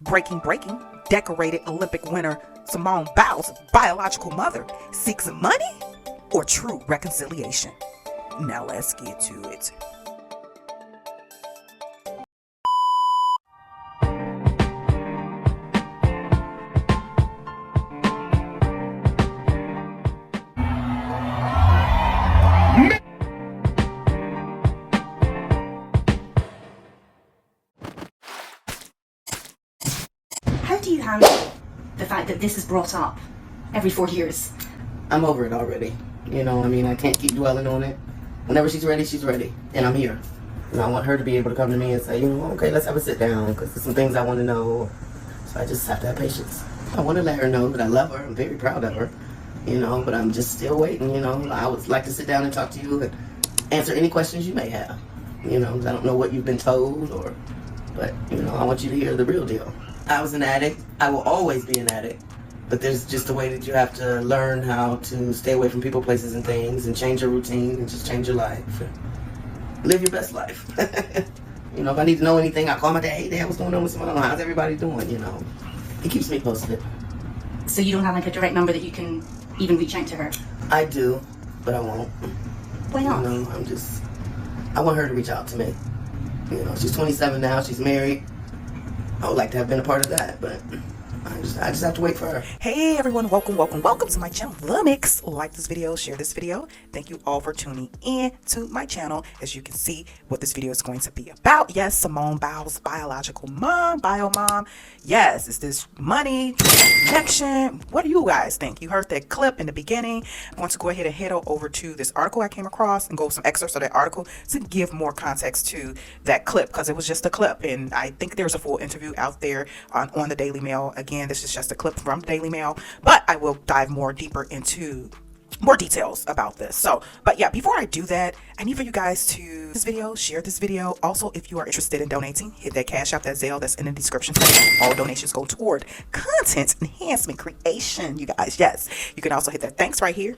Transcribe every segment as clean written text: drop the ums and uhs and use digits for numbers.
Breaking, decorated Olympic winner Simone Biles' biological mother seeks money or true reconciliation? Now let's get to it. How do you handle the fact that this is brought up every 4 years? I'm over it already. I can't keep dwelling on it. Whenever she's ready, and I'm here. And I want her to be able to come to me and say, okay, let's have a sit down, because there's some things I want to know. So I just have to have patience. I want to let her know that I love her. I'm very proud of her, but I'm just still waiting, I would like to sit down and talk to you and answer any questions you may have. 'Cause I don't know what you've been told, but I want you to hear the real deal. I was an addict. I will always be an addict. But there's just a way that you have to learn how to stay away from people, places, and things, and change your routine, and just change your life. Live your best life. If I need to know anything, I call my dad. Hey, Dad, what's going on with Simone? How's everybody doing? He keeps me posted. So you don't have like a direct number that you can even reach out to her? I do, but I won't. Why not? I want her to reach out to me. She's 27 now. She's married. I would like to have been a part of that, but I just have to wait for her. Hey everyone, welcome to my channel, The Mix. Like this video, share this video. Thank you all for tuning in to my channel. As you can see, what this video is going to be about. Yes, Simone Biles' biological mom, bio mom. Yes, is this money, connection? What do you guys think? You heard that clip in the beginning. I'm going to go ahead and head over to this article I came across and go with some excerpts of that article to give more context to that clip, because it was just a clip, and I think there's a full interview out there on the Daily Mail. Again, this is just a clip from the Daily Mail, but I will dive deeper into more details about this. But yeah, before I do that, I need for you guys to this video, share this video. Also, if you are interested in donating, hit that cash app, that zelle that's in the description section. All donations go toward content enhancement creation, you guys. Yes, you can also hit that thanks right here.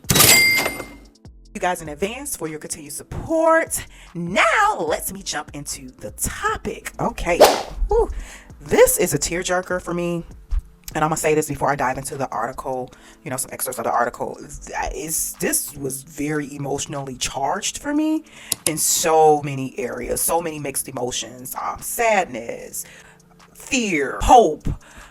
You guys in advance for your continued support. Now let me jump into the topic. Okay. Whew. This is a tearjerker for me. And I'm going to say this before I dive into the article, some excerpts of the article. This was very emotionally charged for me in so many areas, so many mixed emotions, sadness, fear, hope,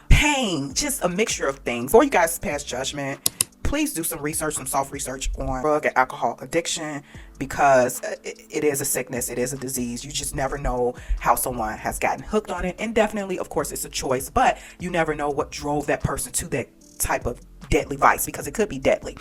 pain, just a mixture of things. Before you guys pass judgment, please do some research, some self-research on drug and alcohol addiction, because it is a sickness, it is a disease. You just never know how someone has gotten hooked on it. And definitely, of course, it's a choice, but you never know what drove that person to that type of deadly vice, because it could be deadly,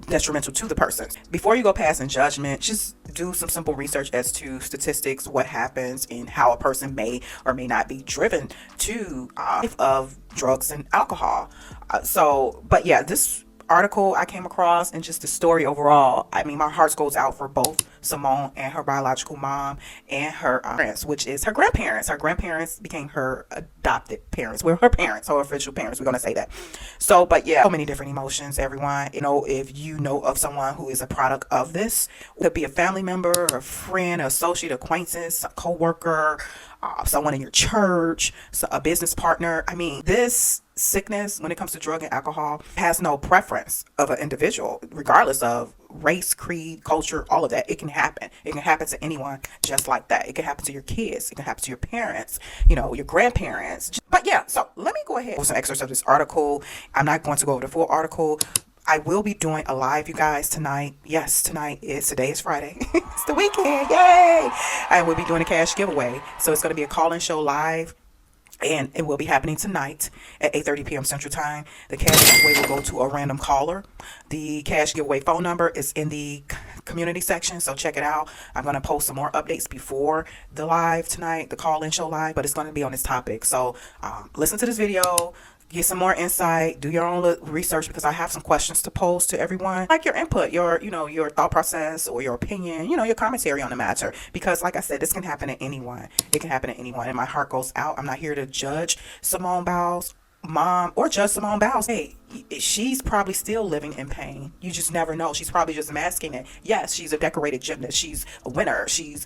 detrimental to the person. Before you go passing judgment, just do some simple research as to statistics, what happens, and how a person may or may not be driven to of drugs and alcohol. But yeah, this article I came across and just the story overall, my heart goes out for both Simone and her biological mom and her parents, which is her grandparents. Her grandparents became her adopted parents. We're her parents, her official parents. We're going to say that. But yeah, so many different emotions, everyone. If you know of someone who is a product of this, it could be a family member, a friend, associate, acquaintance, a co-worker, someone in your church, a business partner. This sickness, when it comes to drug and alcohol, has no preference of an individual, regardless of race, creed, culture, all of that. It can happen. It can happen to anyone just like that. It can happen to your kids. It can happen to your parents, your grandparents. But yeah, so let me go ahead with some excerpts of this article. I'm not going to go over the full article. I will be doing a live, you guys, tonight. Yes, today is Friday. It's the weekend. Yay! I will be doing a cash giveaway. So it's going to be a call-in show live. And it will be happening tonight at 8:30 p.m. Central Time. The cash giveaway will go to a random caller. The cash giveaway phone number is in the community section, so check it out. I'm going to post some more updates before the live tonight, the call-in show live, but it's going to be on this topic. So listen to this video, get some more insight, do your own research, because I have some questions to pose to everyone. Like your input, your thought process or your opinion, your commentary on the matter. Because like I said, this can happen to anyone. It can happen to anyone. And my heart goes out. I'm not here to judge Simone Biles. mom or Judge Simone Biles, hey, she's probably still living in pain. You just never know. She's probably just masking it. Yes, she's a decorated gymnast. She's a winner. She's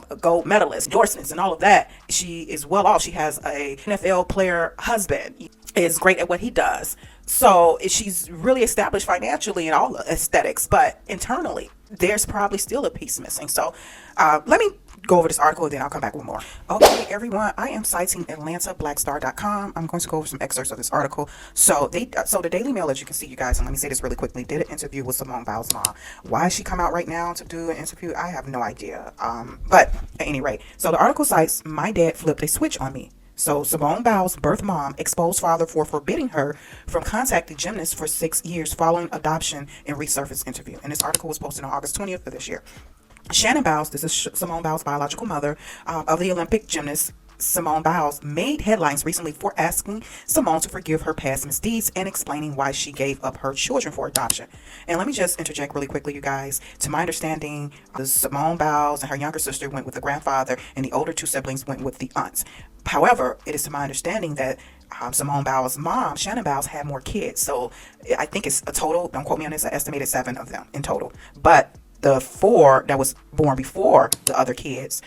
a gold medalist, endorsements, and all of that. She is well off. She has a NFL player husband. Is great at what he does. So she's really established financially and all the aesthetics, but internally, there's probably still a piece missing. So let me go over this article and then I'll come back with more. Okay, everyone, I am citing AtlantaBlackStar.com. I'm going to go over some excerpts of this article. So the Daily Mail, as you can see, you guys, and let me say this really quickly, did an interview with Simone Biles' mom. Why she come out right now to do an interview, I have no idea. But at any rate, so the article cites, "My dad flipped a switch on me." So Simone Biles' birth mom exposed father for forbidding her from contacting gymnasts for 6 years following adoption in resurfaced interview. And this article was posted on August 20th of this year. Shannon Biles, this is Simone Biles' biological mother, of the Olympic gymnast Simone Biles, made headlines recently for asking Simone to forgive her past misdeeds and explaining why she gave up her children for adoption. And let me just interject really quickly, you guys. To my understanding, the Simone Biles and her younger sister went with the grandfather, and the older two siblings went with the aunts. However, it is to my understanding that Simone Biles' mom, Shannon Biles, had more kids. So I think it's a total, don't quote me on this, I estimated 7 of them in total. But the 4 that was born before the other kids,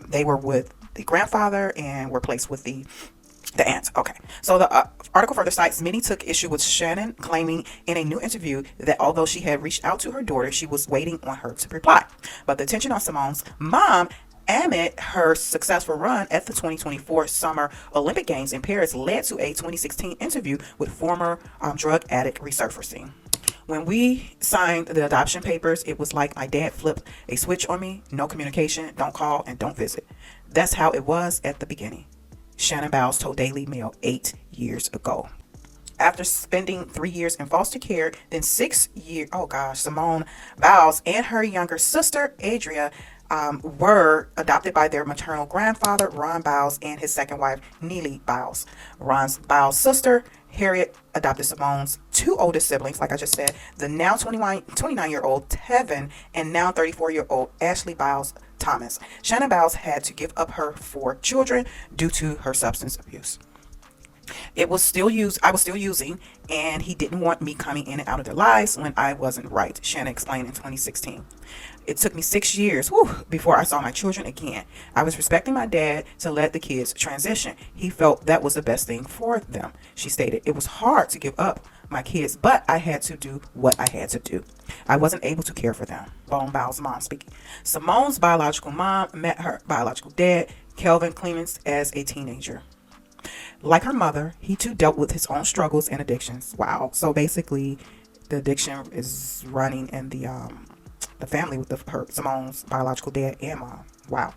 they were with the grandfather and were placed with the aunt. Okay, so the article further cites, many took issue with Shannon claiming in a new interview that although she had reached out to her daughter, she was waiting on her to reply. But the attention on Simone's mom amid her successful run at the 2024 Summer Olympic Games in Paris led to a 2016 interview with former drug addict resurfacing. When we signed the adoption papers, it was like my dad flipped a switch on me. No communication, don't call, and don't visit. That's how it was at the beginning. Shannon Biles told Daily Mail 8 years ago. After spending 3 years in foster care, then 6 years, Simone Biles and her younger sister, Adria, were adopted by their maternal grandfather, Ron Biles, and his second wife, Neely Biles. Ron Biles' sister, Harriet, adopted Simone's 2 oldest siblings, like I just said, the now 29-year-old Tevin and now 34-year-old Ashley Biles Thomas. Shannon Biles had to give up her 4 children due to her substance abuse. I was still using, and he didn't want me coming in and out of their lives when I wasn't right, Shannon explained in 2016. It took me 6 years before I saw my children again. I was respecting my dad to let the kids transition. He felt that was the best thing for them, she stated. It was hard to give up my kids, but I had to do what I had to do. I wasn't able to care for them. Simone Biles' mom speaking. Simone's biological mom met her biological dad, Kelvin Clements, as a teenager. Like her mother, he too dealt with his own struggles and addictions. Wow. So basically, the addiction is running in the family with Simone's biological dad and mom. Wow.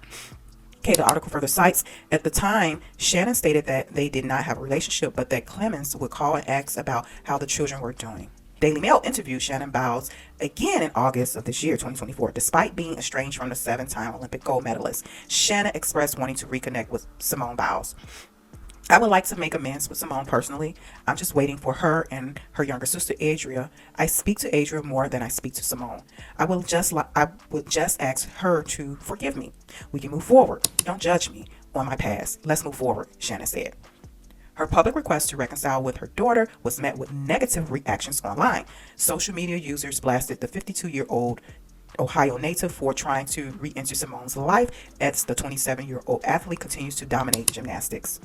Okay, the article further cites, at the time, Shannon stated that they did not have a relationship, but that Clemens would call and ask about how the children were doing. Daily Mail interviewed Shannon Biles again in August of this year, 2024. Despite being estranged from the 7-time Olympic gold medalist, Shannon expressed wanting to reconnect with Simone Biles. I would like to make amends with Simone personally. I'm just waiting for her and her younger sister, Adria. I speak to Adria more than I speak to Simone. I would just ask her to forgive me. We can move forward. Don't judge me on my past. Let's move forward, Shannon said. Her public request to reconcile with her daughter was met with negative reactions online. Social media users blasted the 52-year-old Ohio native for trying to re-enter Simone's life as the 27-year-old athlete continues to dominate gymnastics.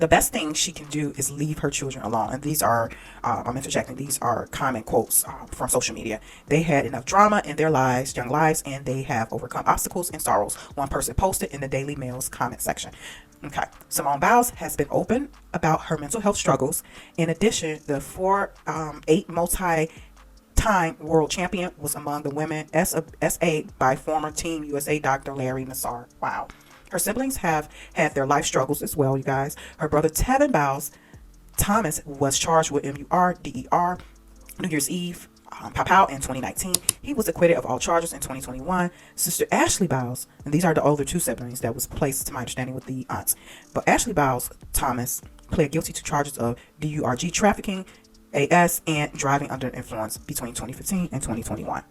The best thing she can do is leave her children alone. And these are, I'm interjecting, these are common quotes from social media. They had enough drama in their lives, young lives, and they have overcome obstacles and sorrows. One person posted in the Daily Mail's comment section. Okay, Simone Biles has been open about her mental health struggles. In addition, the 4-8 multi-time world champion was among the women SA by former Team USA Dr. Larry Nassar. Wow. Her siblings have had their life struggles as well, you guys. Her brother Tevin Biles Thomas was charged with MUR-DER New Year's Eve Pow in 2019. He was acquitted of all charges in 2021. Sister Ashley Biles, and these are the older 2 siblings that was placed, to my understanding, with the aunts. But Ashley Biles Thomas pled guilty to charges of DURG trafficking, AS, and driving under influence between 2015 and 2021.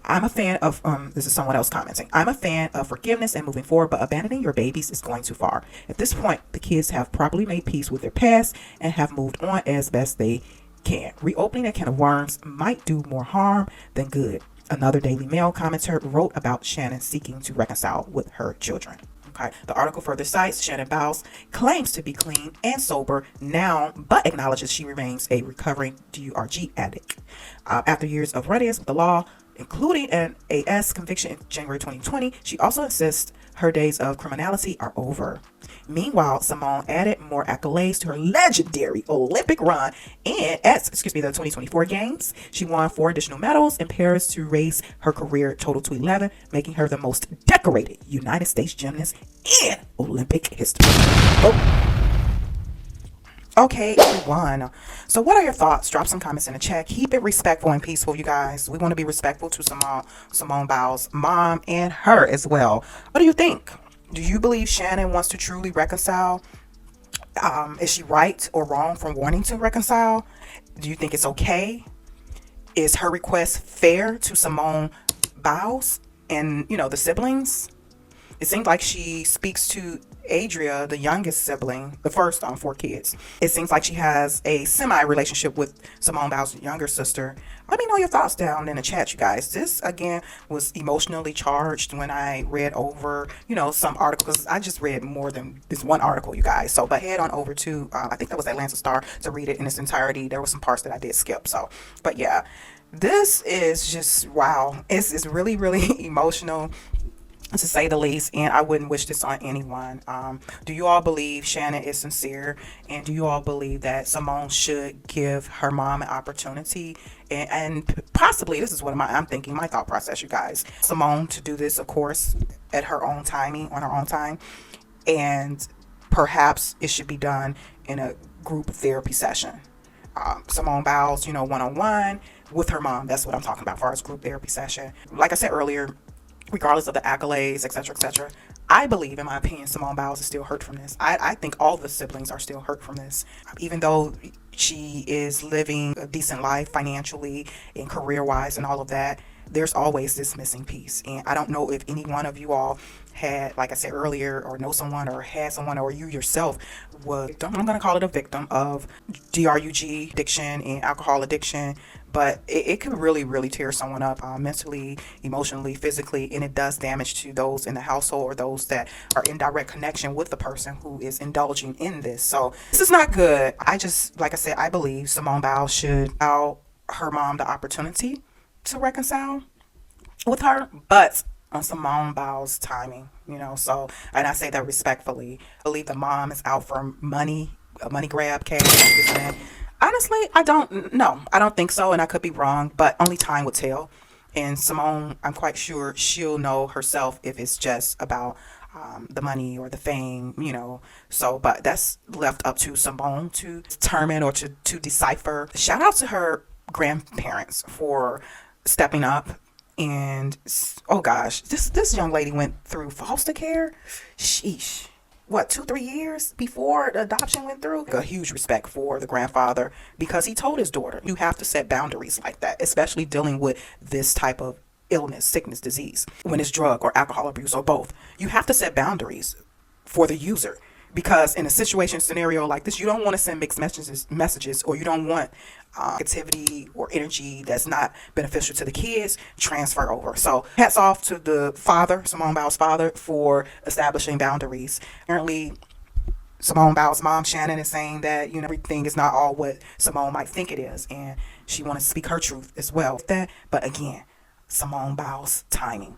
I'm a fan of, this is someone else commenting. I'm a fan of forgiveness and moving forward, but abandoning your babies is going too far. At this point, the kids have properly made peace with their past and have moved on as best they can. Reopening a can of worms might do more harm than good. Another Daily Mail commenter wrote about Shannon seeking to reconcile with her children. Okay. The article further cites Simone Biles claims to be clean and sober now, but acknowledges she remains a recovering DURG addict. After years of run-ins with the law, including an AS conviction in January 2020, she also insists her days of criminality are over. Meanwhile, Simone added more accolades to her legendary Olympic run and at the 2024 Games. She won 4 additional medals in Paris to raise her career total to 11, making her the most decorated United States gymnast in Olympic history. Okay, everyone. So what are your thoughts? Drop some comments in the chat. Keep it respectful and peaceful, you guys. We want to be respectful to Simone Biles' mom and her as well. What do you think? Do you believe Shannon wants to truly reconcile? Is she right or wrong from wanting to reconcile? Do you think it's okay? Is her request fair to Simone Biles and, the siblings? It seems like she speaks to Adria, the youngest sibling, the first on 4 kids. It seems like she has a semi-relationship with Simone Biles' younger sister. Let me know your thoughts down in the chat, you guys. This, again, was emotionally charged when I read over, some articles. I just read more than this one article, you guys. So, but head on over to, I think that was Atlanta Star, to read it in its entirety. There were some parts that I did skip. So, but yeah, this is just, wow. It's really, really emotional, to say the least, and I wouldn't wish this on anyone. Do you all believe Shannon is sincere, and do you all believe that Simone should give her mom an opportunity and possibly, this is what I'm thinking, my thought process, you guys, Simone to do this, of course, at her own timing, on her own time, and perhaps it should be done in a group therapy session. Simone Biles, one-on-one with her mom. That's what I'm talking about as far as group therapy session. Like I said earlier, regardless of the accolades, etc., I believe, in my opinion, Simone Biles is still hurt from this. I think all the siblings are still hurt from this. Even though she is living a decent life financially and career-wise and all of that, there's always this missing piece. And I don't know if any one of you all had, like I said earlier, or know someone or had someone, or you yourself was, I'm going to call it a victim of DRUG addiction and alcohol addiction. But it can really, really tear someone up mentally, emotionally, physically, and it does damage to those in the household or those that are in direct connection with the person who is indulging in this. So this is not good. Like I said, I believe Simone Biles should allow her mom the opportunity to reconcile with her, but on Simone Biles' timing, So, and I say that respectfully. I believe the mom is out for money, a money grab case. Honestly, I don't think so, and I could be wrong, but only time will tell. And Simone, I'm quite sure she'll know herself if it's just about the money or the fame, So, but that's left up to Simone to determine or to decipher. Shout out to her grandparents for stepping up. And, oh gosh, this young lady went through foster care. Sheesh. 2-3 years before the adoption went through? A huge respect for the grandfather, because he told his daughter, you have to set boundaries like that, especially dealing with this type of illness, sickness, disease, when it's drug or alcohol abuse or both. You have to set boundaries for the user, because in a scenario like this, you don't want to send mixed messages, or you don't want activity or energy that's not beneficial to the kids transfer over. So hats off to the father, Simone Biles' father, for establishing boundaries. Apparently, Simone Biles' mom, Shannon, is saying that everything is not all what Simone might think it is, and she wants to speak her truth as well. But again, Simone Biles' timing.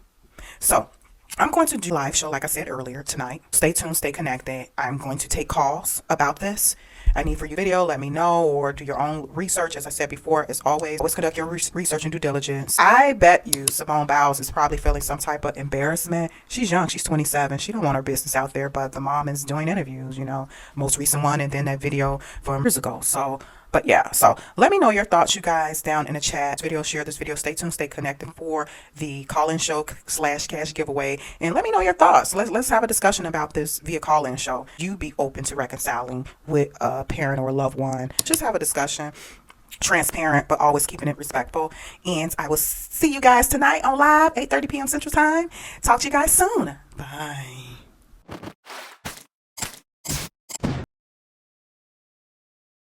So I'm going to do a live show, like I said earlier, tonight. Stay tuned, stay connected. I'm going to take calls about this. I need for you video, let me know, or do your own research. As I said before, as always conduct your research and due diligence. I bet you Simone Biles is probably feeling some type of embarrassment. She's young, she's 27. She don't want her business out there, but the mom is doing interviews, most recent one, and then that video from years ago. So, but yeah, so let me know your thoughts, you guys, down in the chat. Share this video. Stay tuned, stay connected for the call-in show / cash giveaway. And let me know your thoughts. Let's have a discussion about this via call-in show. You be open to reconciling with a parent or a loved one. Just have a discussion. transparent, but always keeping it respectful. And I will see you guys tonight on live, 8:30 p.m. Central Time. Talk to you guys soon. Bye.